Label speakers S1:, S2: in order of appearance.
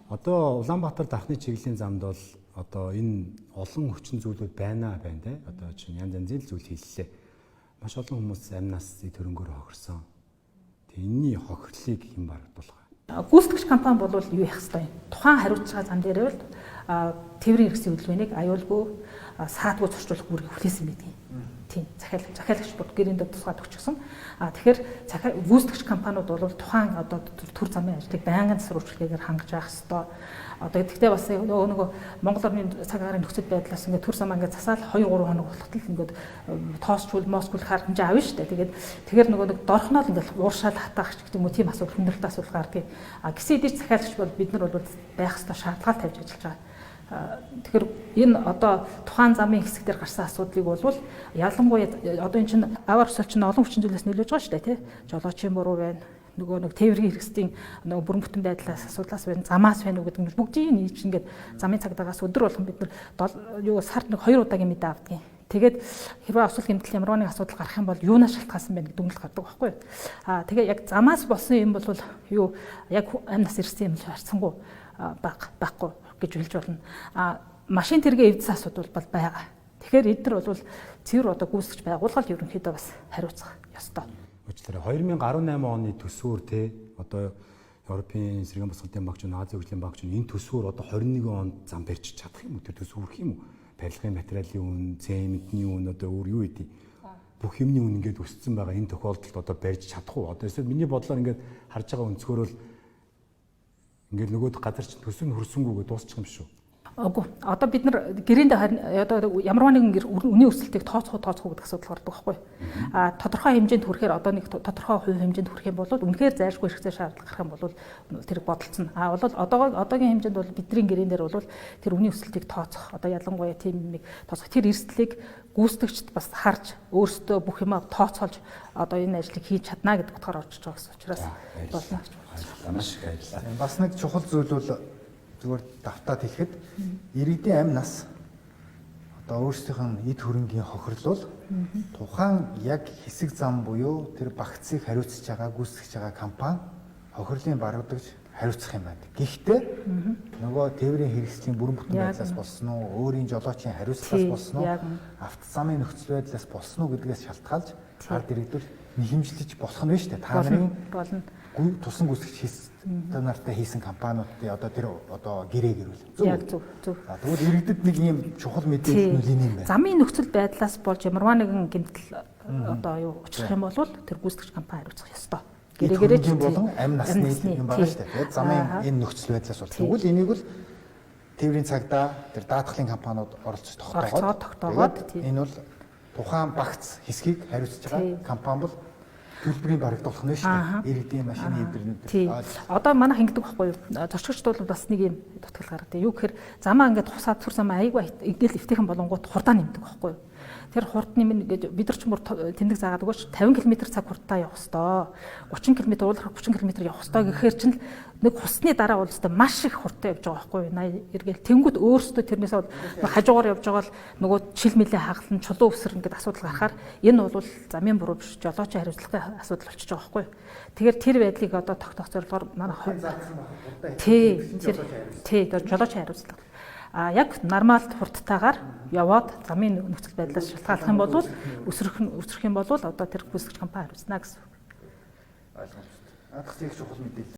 S1: Одоо Улаанбаатар давхны чиглэлийн замд бол одоо энэ олон хүчин зүйлүүд байна те. Одоо чинь янз янзын зүйл хийллээ. Маш олон хүмүүс амнаас төрөнгөөр хохирсон. Тэгээ энэний хохирлыг хэн бардуулах вэ?
S2: Гүйцэтгэгч компани бол юу яах ёстой юм? Тухайн хариуцж байгаа зам дээр бол тээврийн хэрэгслийн хөдөлгөөнийг аюулгүй саадгүй зөрчүүлэх бүрийг хүлээсэн байдаг. Тийм захиалагч бод гэрээнд тусгаад өгчихсөн. Тэгэхээр гүйцэтгэгч компаниуд бол тухайн одоо төр замын ажлыг байнгын засварчлалгаар хангаж явах ёстой. Одоо гэхдээ бас нөгөө Монгол орны цаг агаарын нөхцөл байдлаас ингээд төр замаа ингээд засаал 2-3 хоног болоход л ингээд тоосчул москулахаар хэмжээ авна шүү дээ. Тэгэхээр нөгөө нэг дорхнол ингээд ууршаал хатаах гэх юм уу тийм асуудал хүндрэлт асуудал гардаг. Гэсэн хэдий захиалагч бол бид нар бол байх ёстой шаардлага тавьж ажиллаж байгаа. Тэгэхээр энэ одоо тухайн замын хэсэг дээр гарсан асуудлыг бол ялангуяа одоо эн чинь аваар өсөлт чинь олон хүчин зүйлээс нөлөөж байгаа шүү дээ тий. Жолоочийн буруу байна. Нөгөө нэг тээврийн хэрэгслийн нөгөө бүрэн бүтэн байдлаас асуудлаас байна, замаас байна гэдэг нь бүгдийг нийлж ингээд замын цагдаагаас өдөр болгон бид нар юу сард нэг 2 удаагийн мэдээ авдаг юм. Тэгээд хэрвээ осол гэмтэл ямар нэг асуудал гарах юм бол юунаас шалтгаалсан байна гэдэг дүгнэлт гардаг байхгүй юу? Тэгээ яг замаас болсон юм бол юу яг амнаас ирсэн юм харцсангүй байхгүй гэж хэлж болно. Машин тэргээ эвдсэн асуудал бол байгаа. Тэгэхээр эдгээр бол цэвэр одоо гүйцэтгэж байгуулгалт ерөнхийдөө бас хариуцах ёстой.
S1: Уучлаарай 2018 оны төсвөр те одоо Европын сэргээн босгалтын багч, Азийн хөгжлийн багч энэ төсвөр одоо 21 онд зам барьж чадах юм уу? Тэр төсвөр хүрэх юм уу? Барилгын материалын үн, цементний үн одоо өөр юу гэдэг бүх юмны үн ингээд өссөн байгаа энэ тохиолдолд одоо барьж чадах уу? Одоо эсвэл миний бодлоор ингээд харж байгаа өнцгөр бол ингээд нөгөө газар чинь төсөв нь хөрсөнгүйгээ дуусчих юм шүү.
S2: Үгүй. Одоо бид нар гэрээнд одоо ямар нэгэн үнийн өсөлтийг тооцох гэдэг асуудал гардаг байхгүй. Тодорхой хэмжээнд хүрэхээр одоо нэг тодорхой хувь хэмжээнд хүрэх юм бол үнэхээр зайлшгүй хэрэгцээ шаардлага гарах юм бол тэр бодолцсон. Одоогийн хэмжээнд бол бидний гэрээн дээр бол тэр үнийн өсөлтийг тооцох одоо ялангуяа тийм нэг тооцох тэр эрсдлийг гүйцэтгэгчд бас харж өөрсдөө бүх юмаа тооцоолж одоо энэ ажлыг хийж чадна гэдэг утгаар орж байгаа гэсэн учраас болно гэж байна.
S1: Маш их баярлалаа.
S3: Бас нэг чухал зүйл бол зүгээр давтаад хэлэхэд иргэдийн амь нас одоо өөрсдийнх нь эд хөрөнгийн хохирлол тухайн яг хэсэг зам буюу тэр багцыг хариуцж байгаа гүйцэтгэж байгаа компани хохирлын барагдаж хариуцах юм байна. Гэхдээ нөгөө тээврийн хэрэгслийн бүрэн бүтэн байдлаас болсон уу, өөрийн жолоочийн хариуцлагаас болсон уу, автозамын нөхцөл байдлаас болсон уу гэдгээс шалтгаалж ард иргэдүүл нэхэмжлэж болох нь биш үү? Та нарын болно. Тусан гүйцэтгэгч та нартай хийсэн компаниудын одоо тэр одоо гэрээ гэрүүл.
S2: Зөв.
S3: Тэгвэл иргэдэд нэг юм чухал мэдээлэл нь юм байна.
S2: Замын нөхцөл байдлаас болж ямарваа нэгэн гэмтэл одоо юу очих юм бол тэр гүйцэтгэгч компани хариуцах ёстой.
S3: Гэрээч болон амь насны юм байгаа шүү дээ. Тэгээд замын энэ нөхцөл байдлаас бол тэгвэл энийг бол тээврийн цагдаа тэр даатгалын компаниуд оролцож тогтоогоод энэ бол тухайн багц хэсгийг хариуцж байгаа компани бол төлбөрийн барагдуулах нь шүү дээ. Иргэдийн машины эвдрэнүүд.
S2: Одоо манайх ингэдэг байхгүй юу? Зорчигчд бол бас нэг юм дутгал гаргадаг. Юу гэхээр замаа ингээд хусаад түр замаа аягүй игдэл эвтэйхэн болонгууд хурдаа нэмдэг байхгүй юу? Тэр хурд нэмнэ гэж бид нар ч мөр тэмдэг заагаад өгөөч 50 км/цаг хурдтай явах хэвээр 30 км ууларах 30 км явах хэвээр гэхээр чинь нэг хусны дараа бол өстой маш их хурдтай явж байгаа байхгүй юу? 80 эргээл тэнгууд өөрсдөө тэрнээс бол хажуугаар явж байгаа л нөгөө чил мэлээ хагалан чулуу өсрөн гэдэг асуудал гарахаар энэ бол замын буруу биш жолоочийн хариуцлагын асуудал болчихж байгаа байхгүй юу? Тэгэхээр тэр байдлыг одоо тогтоох зорилгоор манай жолоочийн хариуцлага яг нормал хурдтайгаар яваад замын нөхцөл байдлаас шалтгааллах юм бол өсрөх юм бол одоо тэр гүйцэтгэгч компани хариуцна гэсэн үг.
S3: Ойлгомжтой. Адах их чухал мэдээлэл.